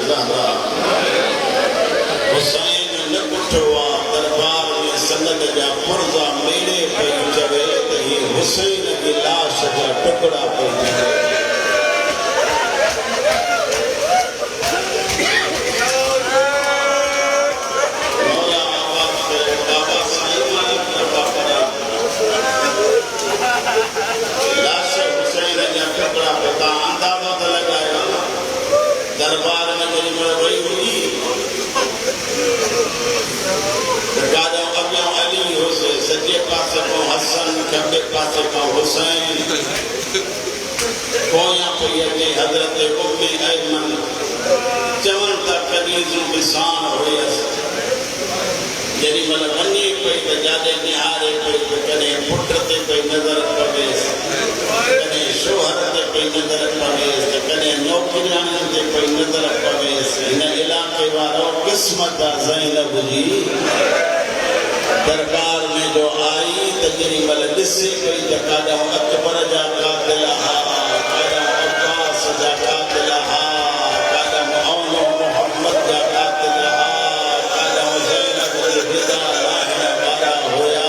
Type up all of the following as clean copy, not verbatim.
ज़हरा हुसैन न कुठवा दरबार में सनद जा पुरज़ा मेले पई चवे त ही हुसैन की लाश जा टुकड़ा पई चवे दरबार में मेरी वही हुई अली हुसैन सजे पासे को हसन खब्बे पासे को हुसैन कोया पे ये हजरत उम्मे ऐमन चवन तक कदीज इंसान होयस जरी मन वनी पे त जादे निहारे पे कने पुट ते पे नजर पवेस कने शोहर ते पे नजर पवेस कने नौकरियां ते पे नजर पवेस इन इलाके वालों किस्मत ज़ैनब जी दरबार में जो आई तजरी मल दिसे कोई जकादा अकबर जा कातिल हा कादा अब्बास जा कातिल हा कादा मौला मोहम्मद जा कातिल हा कादा ज़ैनब जी बिदा लाहिना वाला होया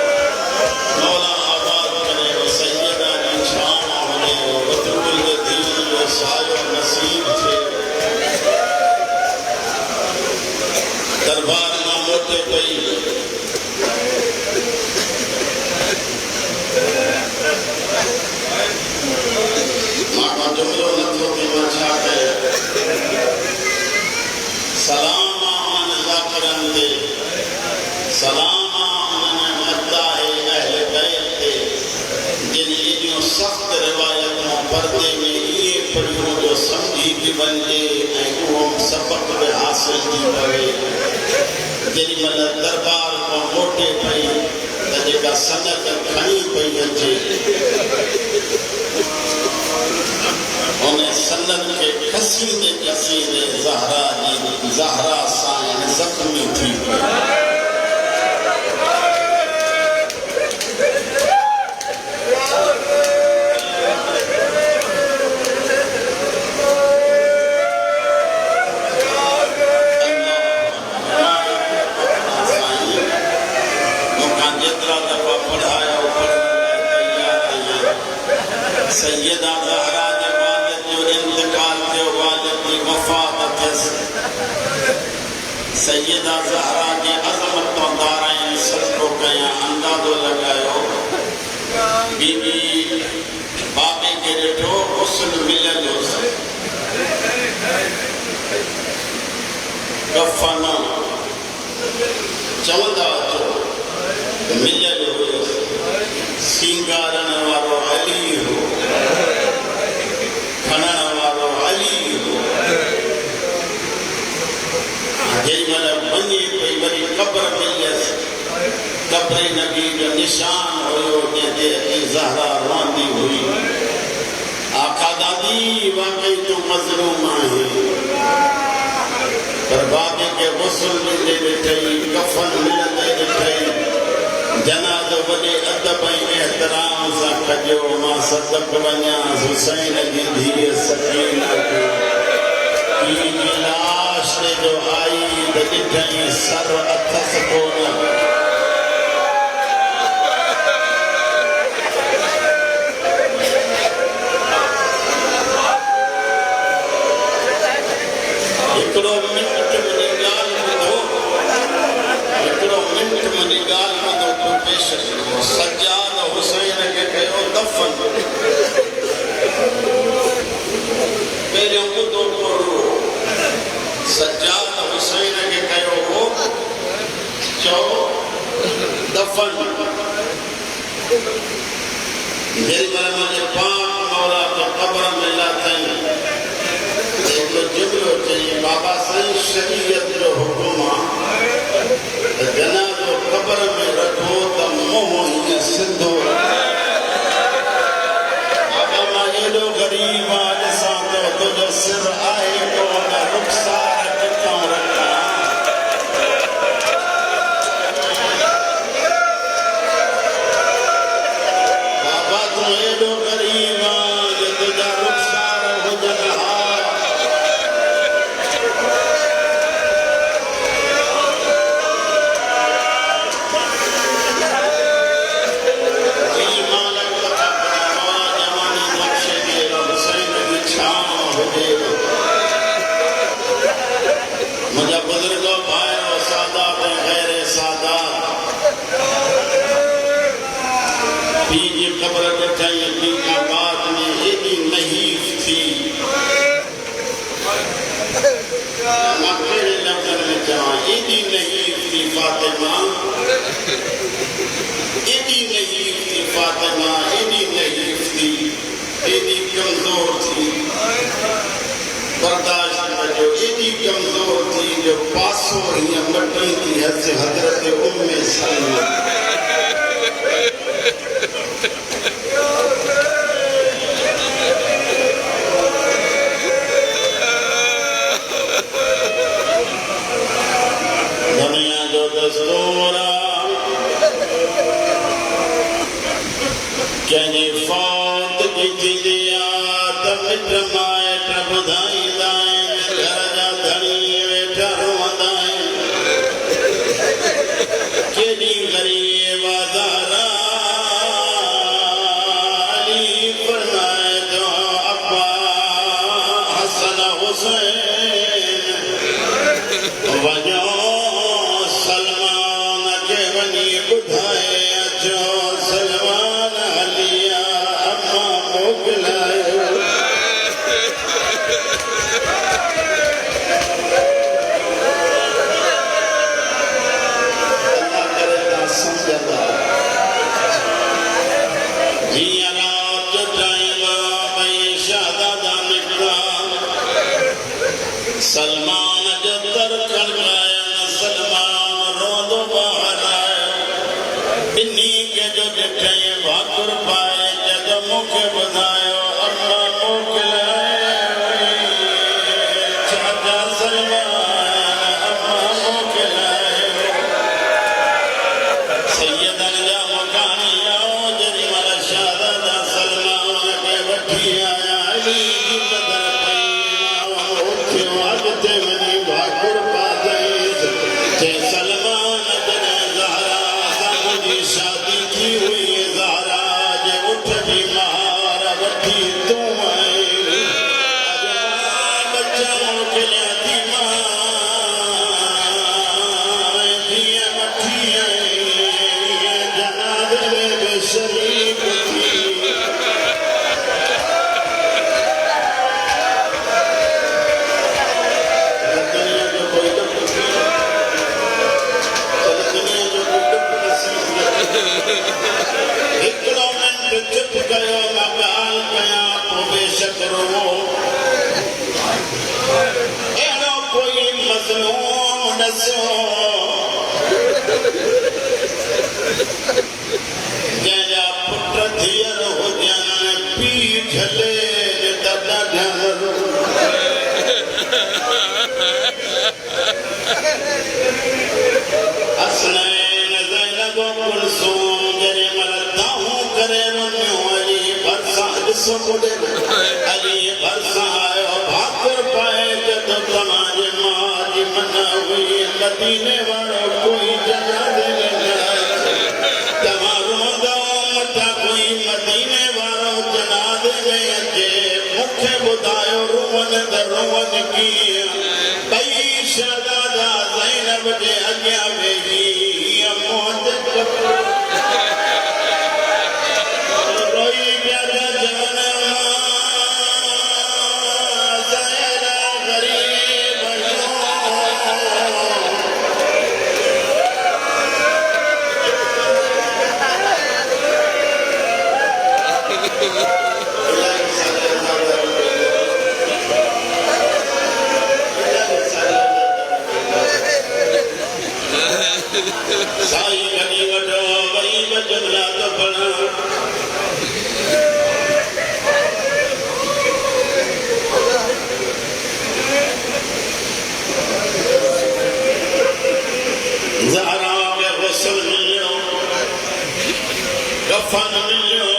मौला आबाद करे सैयदा की शान होने वतन दीन जो सायो नसीब थे दरबार में मोटे पई मां जुमलो नथो के वछा के सलाम आन ज़ाकिरन दे सलाम आन मद्दाए अहले बैत दे जिन एडियो सख्त रिवायत में पर्दे में ये पढ़ियो जो समझी भी बने ऐं वो सबक भी हासिल थी पवे जेडी मल दरबार को मोटे पई त जेका सनद खणी पई अचे उन सनद के कसीदे ज़हरा सां ज़ख्मी थी पई सैयदा ज़हरा के वालिद जो इंतकाल थियो वालिद की वफात थियस सैयदा ज़हरा के अज़मत तो दाराइन सदको कया अंदाज़ो लगायो बीबी बाबे के ॾिठो हुस्न मिलियल हुअसि कफ़न चवंदा अचो मिलियल हुअसि सिंगारण वारो अली हो खणण वारो अली हो जेॾी महिल वञे पई वरी क़ब्र मिलियसि क़ब्र नबी जो निशान हुयो जंहिंते ज़हरा रहंदी हुई आका दादी वाकई तूं मज़लूम आहीं पर बाबे के गुस्ल मिलंदे ॾिठई कफ़न मिलंदे ॾिठई जनाज़ो वॾे अदब ऐं एहतराम सां कजो मां सदक वञा हुसैन जी धीअ सकीना पीउ जी लाश ते जो आई त ॾिठई सर अथसि कोन हिकिड़ो मिंट मुंहिंजी ॻाल्हि ॿुधो पेश कयो सज्जाद हुसैन खे कयो दफ़न पहिरियों ॿुधो थोरो सज्जाद हुसैन खे कयो हो चओ दफ़न जेॾी महिल मुंहिंजे पाक मौला खे क़ब्र में लाथई हिकिड़ो जुमिलो चई बाबा साईं शरीयत जो हुकुम आहे जनाज़ो क़ब्र में रखो त मुंहुं हीअं सिधो बाबा मां एॾो ग़रीब आहियां ॾिसां थो तुंहिंजो सिर आहे कोन रुख़सार किथां रखां पीजी खबर ॾिठई बीकाबाद में एॾी नहीफ़ थी मां कहिड़े लफ़्ज़नि में चवां एॾी नहीफ़ थी फातिमा एॾी नहीफ़ थी फातिमा एॾी नहीफ़ थी एॾी कमज़ोर थी बर्दाश्त कजो एॾी कमज़ोर थी जो पासो हीअं मटी थी हज़रत उम्मे सलमा दुनिया जो दस्तूर कंहिंजी फौत की थींदी आहे त मिट माइट ॿुधाईंदा आहिनि घर जा धणी वेठा रोअंदा आहिनि केॾी ग़रीब आज़ारा अली फरमाए थो अब्बा हसन हुसैन वञो सलमान खे वञी ॿुधाए अचो सलमान हलिया अम्मा मोकिलायो अल्लाह करे त सम्झंदा जीअं रात जो टाइम भई शहज़ादा निकिता सलमान जो दर खड़काया सलमान रोंदो ॿाहिर आयो ॿिन्ही खे जो ॾिठई भाकुर पाए जॾहिं मूंखे ॿुधायो अम्मा मोकिलाए चाचा सलमान अम्मा मोकिलाए सैयदनि जा मकानी आओ जेॾी महिल शहज़ादा सलमान खे वठी आया अली जी बदर पई उथियो अॻिते वञी भाकुर पातईं चई सलमान जॾहिं ज़हरा सां मुंहिंजी शादी थी हुई ज़हरा जे उठ जी महार वठी तूं आई अॼु मां बचा मोकिलिया थी मां जीअं वठी आई जनाज़े में बि शरीक थी दुनिया जो कोई दुख थी चल दुनिया जो कोई दुख नसीब न हिकिड़ो मिंट चुप कयो मां ॻाल्हि कयां पोइ बेशक रोवो अहिड़ो कोई मज़लूम ॾसो जंहिंजा पुट धीअर हुजनि पीउ झले त ॾाढा हसनैन ज़ैनब कुलसूम जेॾी महिल दाहूं करे वञो अली भरिसां ॾिसो कोॾे अली भरिसां आयो भाकुर पाए जॾहिं तव्हांजे माउ जी मना हुई मदीने वारो कोई जनाज़े में न तव्हां रोंदा मथां कोई मदीने वारो जनाज़े में अचे मूंखे ॿुधायो रोअनि त रोअनि कीअं ॿई शहज़ादा ज़ैनब जे अॻियां वेही हीअं मौत रोई पिया त चवनि ज़हरा ग़रीब साई घड़ी वठो वरी बि जुमला थो पढ़ां ज़हरा खे गुस्ल मिलियो कफ़न मिलियो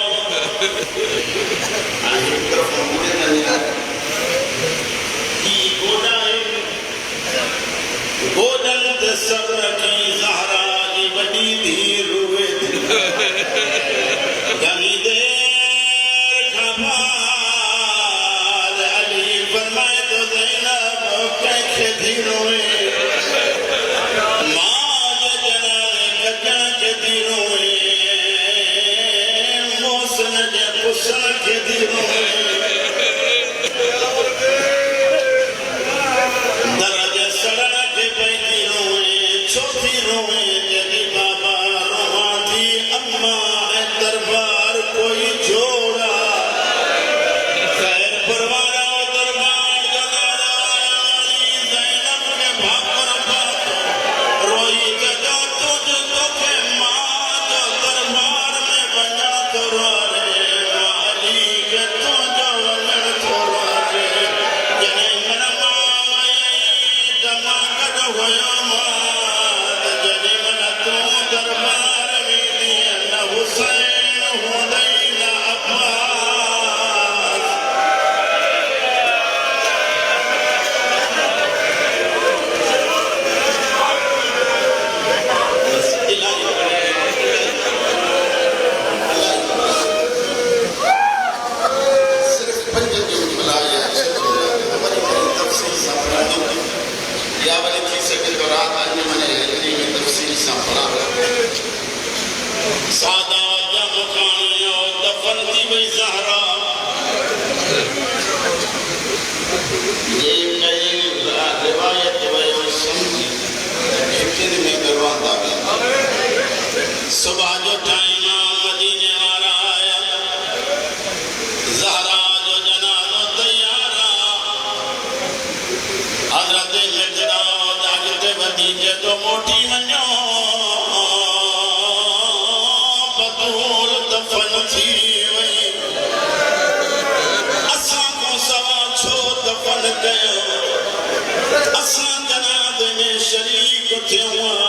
गोॾनि ते सर रखी ज़हरा जी वॾी धीउ रोए थी घणी देर खां बाद अली फरमाए थो ज़ैनब कंहिंखे थी रोए मां जे जनाज़े कजण खे थी रोए पुछण के दी रोए दरजे सड़न के पैदी रोए छोटी रोए जगी बाबा रोआ थी अम्मा है दरबार कोई जोड़ा खैर परवारा दरबार जनारा ज़ैनब के भाकर बात रोई जगह तुझ तो के मां जो दरबार में बना तो रे वाली के तो जो वलन तो रे जने मन माई दमागद होया मात जने मन तू दरबार में दिया न हुसैन होदई न अब्बास बस इलाही सिर्फ पंज दिन बुलाया हमारी तफसील सा पढ़ा या वाली थी सके तो रात आज मैंने हिंदी में तफसील सा पढ़ा सादा जब खाने और दफन थी वही ज़हरा ये नई रिवायत वही समझी लेकिन में करवाता भी सुबह जो टाइम मदीने वाला आया ज़हरा जो जनाज़ो तैयार हज़रत मिक़दाद जागते भतीजे तो मोटी वञो बतूल दफन थी वई असां को सवा छो दफन कयो असां जनाज़े में शरीक थियूं